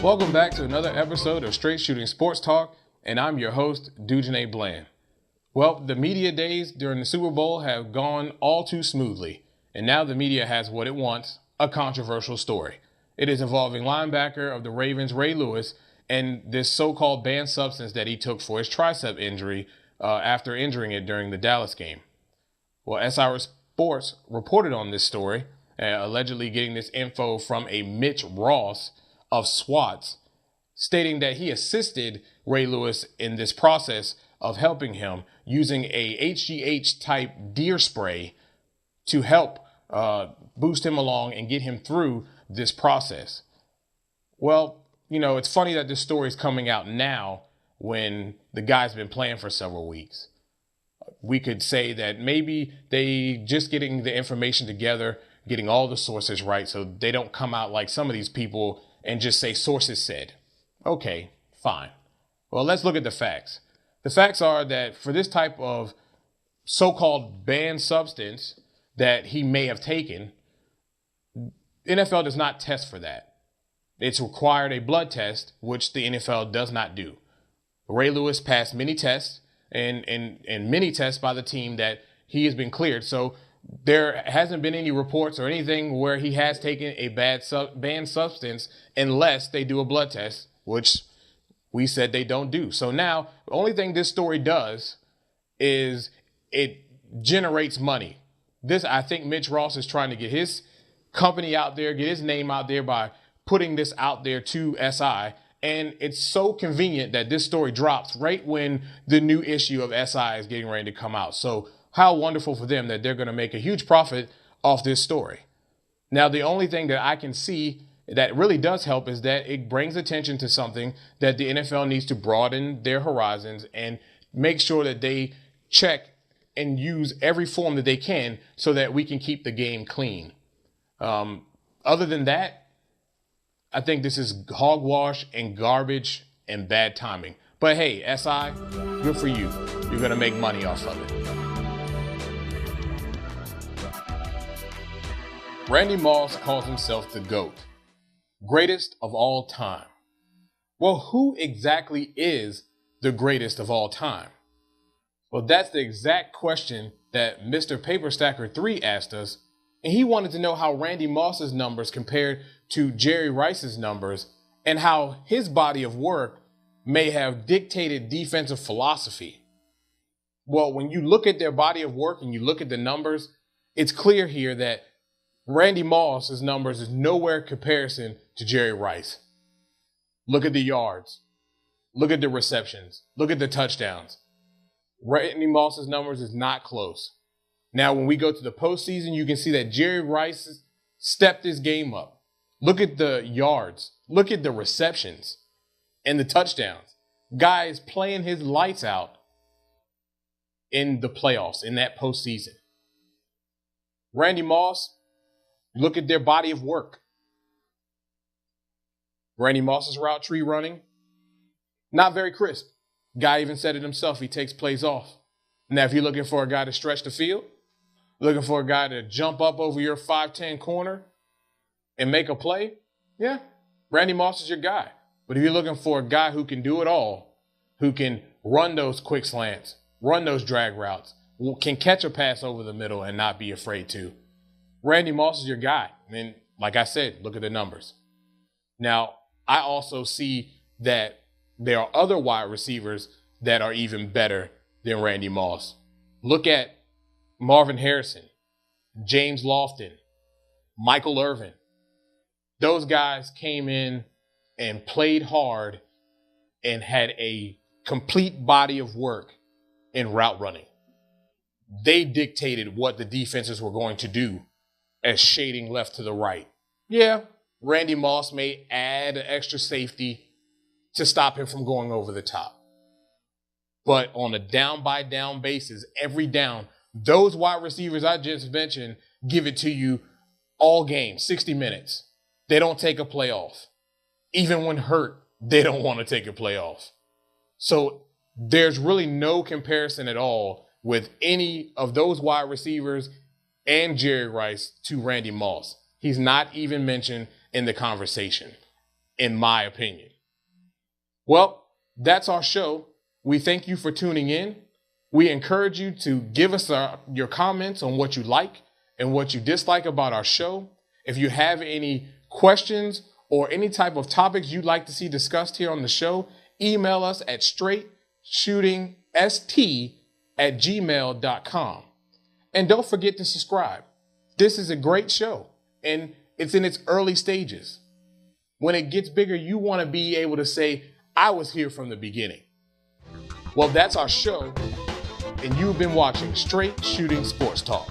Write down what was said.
Welcome back to another episode of Straight Shooting Sports Talk, and I'm your host, Dujane Bland. Well, the media days during the Super Bowl have gone all too smoothly, and now the media has what it wants, a controversial story. It is involving linebacker of the Ravens, Ray Lewis, and this so-called banned substance that he took for his tricep injury after injuring it during the Dallas game. Well, SI Sports reported on this story, allegedly getting this info from a Mitch Ross of SWATs, stating that he assisted Ray Lewis in this process of helping him using a HGH type deer spray to help boost him along and get him through this process. Well, you know, it's funny that this story is coming out now when the guy's been playing for several weeks. We could say that maybe they just getting the information together, getting all the sources right, so they don't come out like some of these people and just say sources said. Okay, fine. Well, let's look at the facts. The facts are that for this type of so-called banned substance that he may have taken, NFL does not test for that. It's required a blood test, which the NFL does not do. Ray Lewis passed many tests and many tests by the team that he has been cleared. So there hasn't been any reports or anything where he has taken a banned substance unless they do a blood test, which we said they don't do. So now the only thing this story does is it generates money. I think Mitch Ross is trying to get his company out there, get his name out there by putting this out there to SI. And it's so convenient that this story drops right when the new issue of SI is getting ready to come out. So how wonderful for them that they're going to make a huge profit off this story. Now, the only thing that I can see that really does help is that it brings attention to something that the NFL needs to broaden their horizons and make sure that they check and use every form that they can so that we can keep the game clean. Other than that, I think this is hogwash and garbage and bad timing. But hey, SI, good for you. You're going to make money off of it. Randy Moss calls himself the GOAT, greatest of all time. Well, who exactly is the greatest of all time? Well, that's the exact question that Mr. Paper Stacker 3 asked us, and he wanted to know how Randy Moss's numbers compared to Jerry Rice's numbers and how his body of work may have dictated defensive philosophy. Well, when you look at their body of work and you look at the numbers, it's clear here that Randy Moss's numbers is nowhere comparison to Jerry Rice. Look at the yards. Look at the receptions. Look at the touchdowns. Randy Moss's numbers is not close. Now, when we go to the postseason, you can see that Jerry Rice stepped his game up. Look at the yards. Look at the receptions and the touchdowns. Guy is playing his lights out in the playoffs, in that postseason. Randy Moss, look at their body of work. Randy Moss's route tree running, not very crisp. Guy even said it himself. He takes plays off. Now, if you're looking for a guy to stretch the field, looking for a guy to jump up over your 5'10" corner and make a play, yeah, Randy Moss is your guy. But if you're looking for a guy who can do it all, who can run those quick slants, run those drag routes, can catch a pass over the middle and not be afraid to, Randy Moss is your guy. And like I said, look at the numbers. Now, I also see that there are other wide receivers that are even better than Randy Moss. Look at Marvin Harrison, James Lofton, Michael Irvin. Those guys came in and played hard and had a complete body of work in route running. They dictated what the defenses were going to do as shading left to the right. Yeah, Randy Moss may add an extra safety to stop him from going over the top. But on a down-by-down basis, every down, those wide receivers I just mentioned give it to you all game, 60 minutes. They don't take a play off. Even when hurt, they don't want to take a play off. So there's really no comparison at all with any of those wide receivers and Jerry Rice to Randy Moss. He's not even mentioned in the conversation. in my opinion. Well, that's our show. We thank you for tuning in. We encourage you to give us your comments on what you like and what you dislike about our show. If you have any questions or any type of topics you'd like to see discussed here on the show, email us at straightshootingst@gmail.com. And don't forget to subscribe. This is a great show, and it's in its early stages. When it gets bigger, you want to be able to say, I was here from the beginning. Well, that's our show, and you've been watching Straight Shooting Sports Talk.